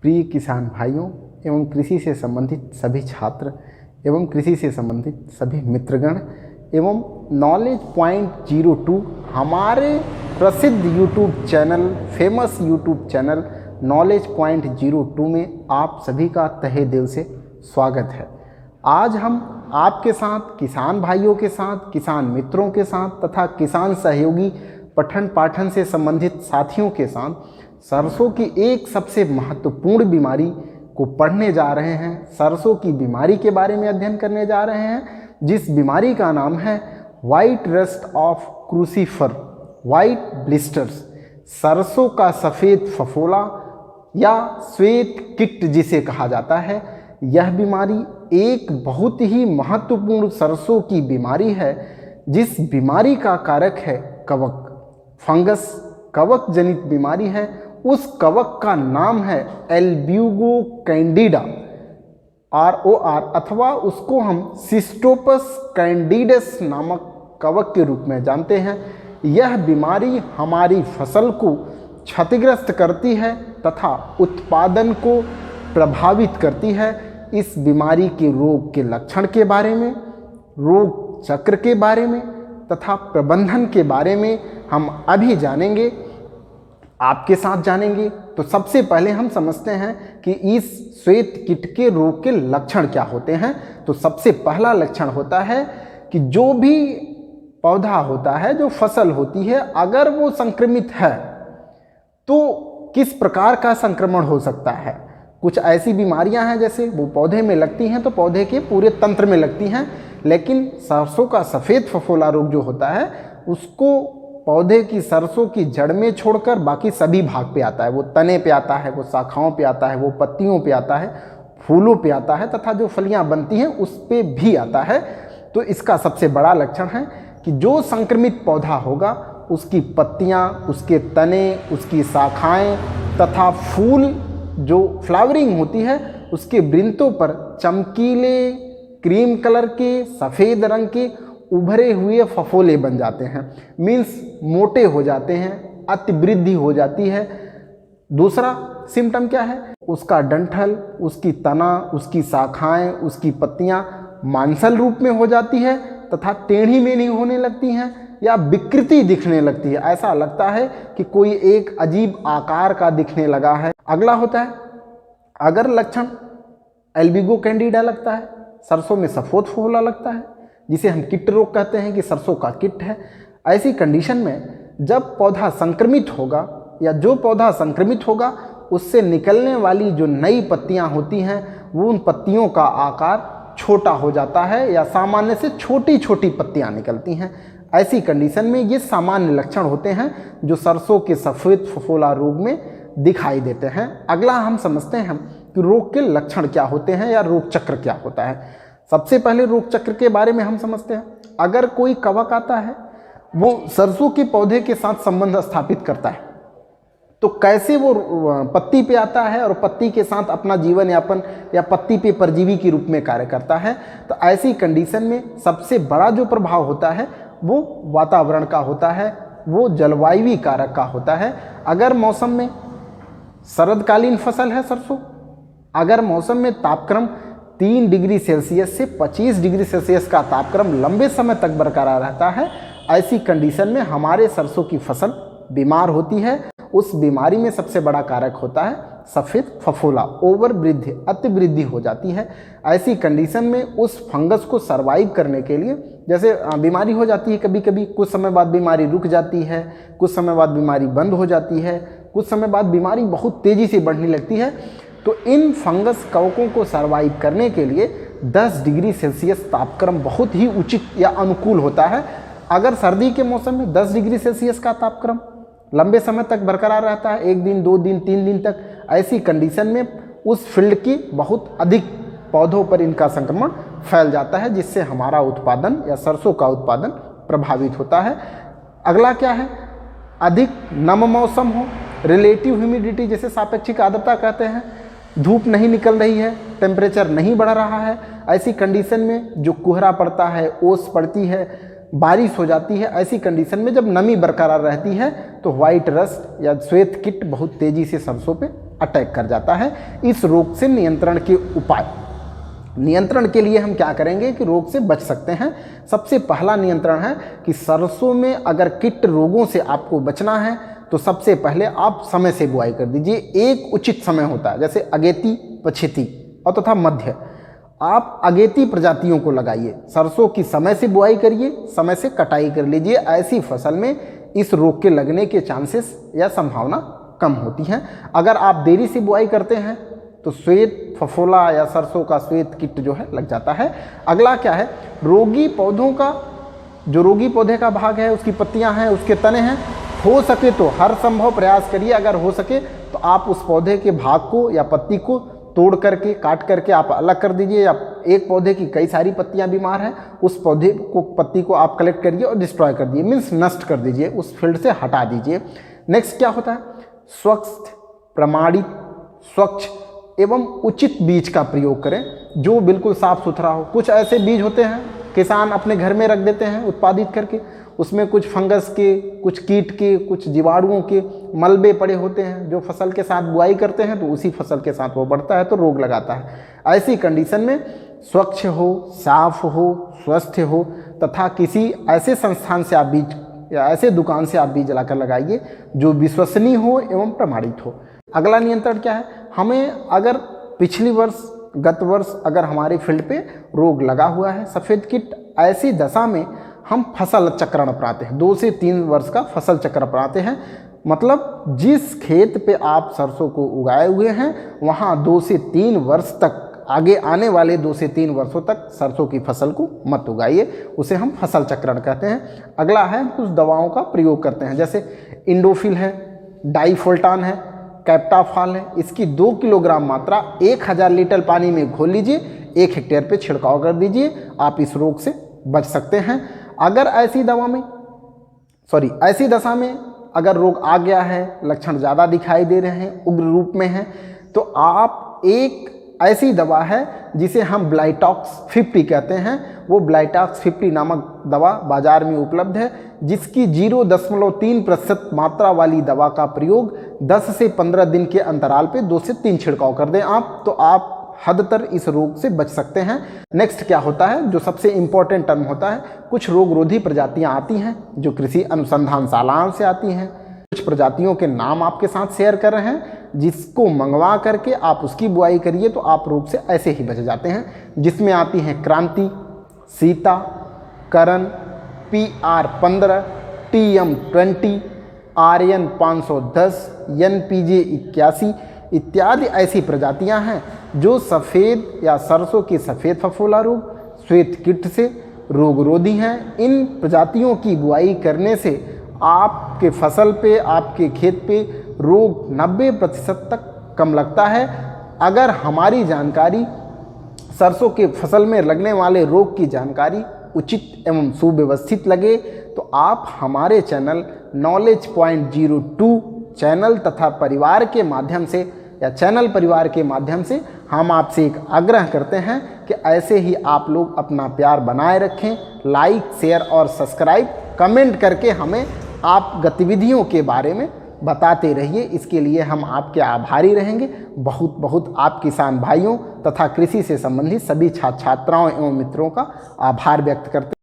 प्रिय किसान भाइयों एवं कृषि से संबंधित सभी छात्र एवं कृषि से संबंधित सभी मित्रगण एवं नॉलेज पॉइंट 02 हमारे प्रसिद्ध YouTube channel famous YouTube channel knowledge point 02 में आप सभी का तहे दिल से स्वागत है। आज हम आपके साथ किसान भाइयों के साथ, किसान मित्रों के साथ तथा किसान सहयोगी पठन पाठन से संबंधित साथियों के साथ सरसों की एक सबसे महत्वपूर्ण बीमारी को पढ़ने जा रहे हैं। सरसों की बीमारी के बारे में अध्ययन करने जा रहे हैं, जिस बीमारी का नाम है white rust of crucifer, white blisters, सरसों का सफ़ेद फफोला या श्वेत कीट जिसे कहा जाता है। यह बीमारी एक बहुत ही महत्वपूर्ण सरसों की बीमारी है, जिस बीमारी का कारक है कवक, फंगस, कवक जनित बीमारी है। उस कवक का नाम है एल्ब्यूगो कैंडिडा ROR, अथवा उसको हम सिस्टोपस कैंडिडस नामक कवक के रूप में जानते हैं। यह बीमारी हमारी फसल को क्षतिग्रस्त करती है तथा उत्पादन को प्रभावित करती है। इस बीमारी के रोग के लक्षण के बारे में, रोग चक्र के बारे में तथा प्रबंधन के बारे में हम अभी जानेंगे, आपके साथ जानेंगे। तो सबसे पहले हम समझते हैं कि इस श्वेत कीट के रोग के लक्षण क्या होते हैं। तो सबसे पहला लक्षण होता है कि जो भी पौधा होता है, जो फसल होती है, अगर वो संक्रमित है तो किस प्रकार का संक्रमण हो सकता है। कुछ ऐसी बीमारियां हैं जैसे वो पौधे में लगती हैं तो पौधे के पूरे तंत्र में लगती हैं, लेकिन सरसों का सफ़ेद फफोला रोग जो होता है उसको पौधे की सरसों की जड़ में छोड़कर बाकी सभी भाग पे आता है। वो तने पे आता है, वो शाखाओं पे आता है, वो पत्तियों पे आता है, फूलों पे आता है तथा जो फलियां बनती हैं उस पे भी आता है। तो इसका सबसे बड़ा लक्षण है कि जो संक्रमित पौधा होगा उसकी पत्तियां, उसके तने, उसकी शाखाएं तथा फूल जो फ्लावरिंग होती है उसके वृंतों पर चमकीले क्रीम कलर के, सफ़ेद रंग के उभरे हुए फफोले बन जाते हैं। मीन्स मोटे हो जाते हैं, अति वृद्धि हो जाती है। दूसरा सिम्टम क्या है, उसका डंठल, उसकी तना, उसकी शाखाएं, उसकी पत्तियां मांसल रूप में हो जाती है तथा टेढ़ी मेढ़ी होने लगती हैं या विकृति दिखने लगती है। ऐसा लगता है कि कोई एक अजीब आकार का दिखने लगा है। अगला होता है, अगर लक्षण एल्ब्यूगो कैंडिडा लगता है, सरसों में सफ़ेद फफोला लगता है, जिसे हम कीट रोग कहते हैं कि सरसों का कीट है। ऐसी कंडीशन में जब पौधा संक्रमित होगा या जो पौधा संक्रमित होगा उससे निकलने वाली जो नई पत्तियां होती हैं वो उन पत्तियों का आकार छोटा हो जाता है या सामान्य से छोटी छोटी पत्तियां निकलती हैं। ऐसी कंडीशन में ये सामान्य लक्षण होते हैं जो सरसों के सफ़ेद फफोला रोग में दिखाई देते हैं। अगला हम समझते हैं कि रोग के लक्षण क्या होते हैं या रोग चक्र क्या होता है। सबसे पहले रोग चक्र के बारे में हम समझते हैं। अगर कोई कवक आता है, वो सरसों के पौधे के साथ संबंध स्थापित करता है, तो कैसे वो पत्ती पे आता है और पत्ती के साथ अपना जीवन यापन या पत्ती पे परजीवी के रूप में कार्य करता है। तो ऐसी कंडीशन में सबसे बड़ा जो प्रभाव होता है वो वातावरण का होता है, वो जलवायु कारक का होता है। अगर मौसम में शरदकालीन फसल है सरसों, अगर मौसम में तापक्रम 3 डिग्री सेल्सियस से 25 डिग्री सेल्सियस का तापक्रम लंबे समय तक बरकरार रहता है, ऐसी कंडीशन में हमारे सरसों की फसल बीमार होती है। उस बीमारी में सबसे बड़ा कारक होता है सफ़ेद फफोला, ओवर वृद्धि, अति वृद्धि हो जाती है। ऐसी कंडीशन में उस फंगस को सर्वाइव करने के लिए, जैसे बीमारी हो जाती है कभी कभी, कुछ समय बाद बीमारी रुक जाती है, कुछ समय बाद बीमारी बंद हो जाती है, कुछ समय बाद बीमारी बहुत तेज़ी से बढ़ने लगती है। तो इन फंगस कवकों को सर्वाइव करने के लिए 10 डिग्री सेल्सियस तापक्रम बहुत ही उचित या अनुकूल होता है। अगर सर्दी के मौसम में 10 डिग्री सेल्सियस का तापक्रम लंबे समय तक बरकरार रहता है, 1 दिन, 2 दिन, 3 दिन तक, ऐसी कंडीशन में उस फील्ड की बहुत अधिक पौधों पर इनका संक्रमण फैल जाता है, जिससे हमारा उत्पादन या सरसों का उत्पादन प्रभावित होता है। अगला क्या है, अधिक नम मौसम हो, रिलेटिव ह्यूमिडिटी जिसे सापेक्षिक आर्द्रता कहते हैं, धूप नहीं निकल रही है, टेम्परेचर नहीं बढ़ रहा है, ऐसी कंडीशन में जो कोहरा पड़ता है, ओस पड़ती है, बारिश हो जाती है, ऐसी कंडीशन में जब नमी बरकरार रहती है तो वाइट रस्ट या श्वेत कीट बहुत तेज़ी से सरसों पे अटैक कर जाता है। इस रोग से नियंत्रण के उपाय, नियंत्रण के लिए हम क्या करेंगे कि रोग से बच सकते हैं। सबसे पहला नियंत्रण है कि सरसों में अगर कीट रोगों से आपको बचना है तो सबसे पहले आप समय से बुआई कर दीजिए। एक उचित समय होता है, जैसे अगेती, पछेती और तथा मध्य। आप अगेती प्रजातियों को लगाइए, सरसों की समय से बुआई करिए, समय से कटाई कर लीजिए। ऐसी फसल में इस रोग के लगने के चांसेस या संभावना कम होती है। अगर आप देरी से बुआई करते हैं तो श्वेत फफोला या सरसों का श्वेत कीट जो है लग जाता है। अगला क्या है, रोगी पौधों का, जो रोगी पौधे का भाग है, उसकी पत्तियां हैं, उसके तने हैं, हो सके तो हर संभव प्रयास करिए, अगर हो सके तो आप उस पौधे के भाग को या पत्ती को तोड़ करके, काट करके आप अलग कर दीजिए। या एक पौधे की कई सारी पत्तियां बीमार हैं, उस पौधे को, पत्ती को आप कलेक्ट करिए और डिस्ट्रॉय कर दीजिए, मीन्स नष्ट कर दीजिए, उस फील्ड से हटा दीजिए। नेक्स्ट क्या होता है, स्वच्छ, प्रमाणित, स्वच्छ एवं उचित बीज का प्रयोग करें जो बिल्कुल साफ सुथरा हो। कुछ ऐसे बीज होते हैं किसान अपने घर में रख देते हैं उत्पादित करके, उसमें कुछ फंगस के, कुछ कीट के, कुछ जीवाणुओं के मलबे पड़े होते हैं, जो फसल के साथ बुआई करते हैं तो उसी फसल के साथ वो बढ़ता है तो रोग लगाता है। ऐसी कंडीशन में स्वच्छ हो, साफ हो, स्वस्थ हो तथा किसी ऐसे संस्थान से आप बीज या ऐसे दुकान से आप बीज लाकर लगाइए जो विश्वसनीय हो एवं प्रमाणित हो। अगला नियंत्रण क्या है, हमें अगर पिछली वर्ष, गत वर्ष अगर हमारे फील्ड पे रोग लगा हुआ है सफ़ेद कीट, ऐसी दशा में हम फसल चक्रण अपनाते हैं। 2 से 3 वर्ष का फसल चक्र अपनाते हैं। मतलब जिस खेत पे आप सरसों को उगाए हुए हैं वहाँ 2 से 3 वर्ष तक, आगे आने वाले 2 से 3 वर्षों तक सरसों की फसल को मत उगाइए, उसे हम फसल चक्रण कहते हैं। अगला है, कुछ दवाओं का प्रयोग करते हैं, जैसे इंडोफिल है, डाइफोल्टान है, कैप्टाफाल है। इसकी 2 किलोग्राम मात्रा 1000 लीटर पानी में घोल लीजिए, 1 हेक्टेयर पे छिड़काव कर दीजिए, आप इस रोग से बच सकते हैं। अगर ऐसी दशा में अगर रोग आ गया है, लक्षण ज़्यादा दिखाई दे रहे हैं, उग्र रूप में है, तो आप एक ऐसी दवा है जिसे हम ब्लाइटॉक्स 50 कहते हैं, वो ब्लाइटॉक्स 50 नामक दवा बाजार में उपलब्ध है, जिसकी 0.3% मात्रा वाली दवा का प्रयोग 10 से 15 दिन के अंतराल पे 2 से 3 छिड़काव कर दें आप, तो आप हद तर इस रोग से बच सकते हैं। नेक्स्ट क्या होता है, जो सबसे इम्पोर्टेंट टर्म होता है, कुछ रोगरोधी प्रजातियां आती हैं जो कृषि अनुसंधानशालाओं से आती हैं। कुछ प्रजातियों के नाम आपके साथ शेयर कर रहे हैं, जिसको मंगवा करके आप उसकी बुआई करिए तो आप रोग से ऐसे ही बच जाते हैं। जिसमें आती हैं क्रांति, सीता, करण, PR15, TM20, आर्यन 510, NPJ 81 इत्यादि ऐसी प्रजातियां हैं जो सफ़ेद या सरसों की सफ़ेद फफोला रोग, श्वेत कीट से रोगरोधी हैं। इन प्रजातियों की बुआई करने से आपके फसल पे, आपके खेत पे रोग 90% तक कम लगता है। अगर हमारी जानकारी, सरसों के फसल में लगने वाले रोग की जानकारी उचित एवं सुव्यवस्थित लगे तो आप हमारे चैनल नॉलेज पॉइंट 02 चैनल तथा परिवार के माध्यम से या चैनल परिवार के माध्यम से हम आपसे एक आग्रह करते हैं कि ऐसे ही आप लोग अपना प्यार बनाए रखें। लाइक, शेयर और सब्सक्राइब, कमेंट करके हमें आप गतिविधियों के बारे में बताते रहिए। इसके लिए हम आपके आभारी रहेंगे। बहुत बहुत आप किसान भाइयों तथा कृषि से संबंधित सभी छात्र छात्राओं एवं मित्रों का आभार व्यक्त करते हैं।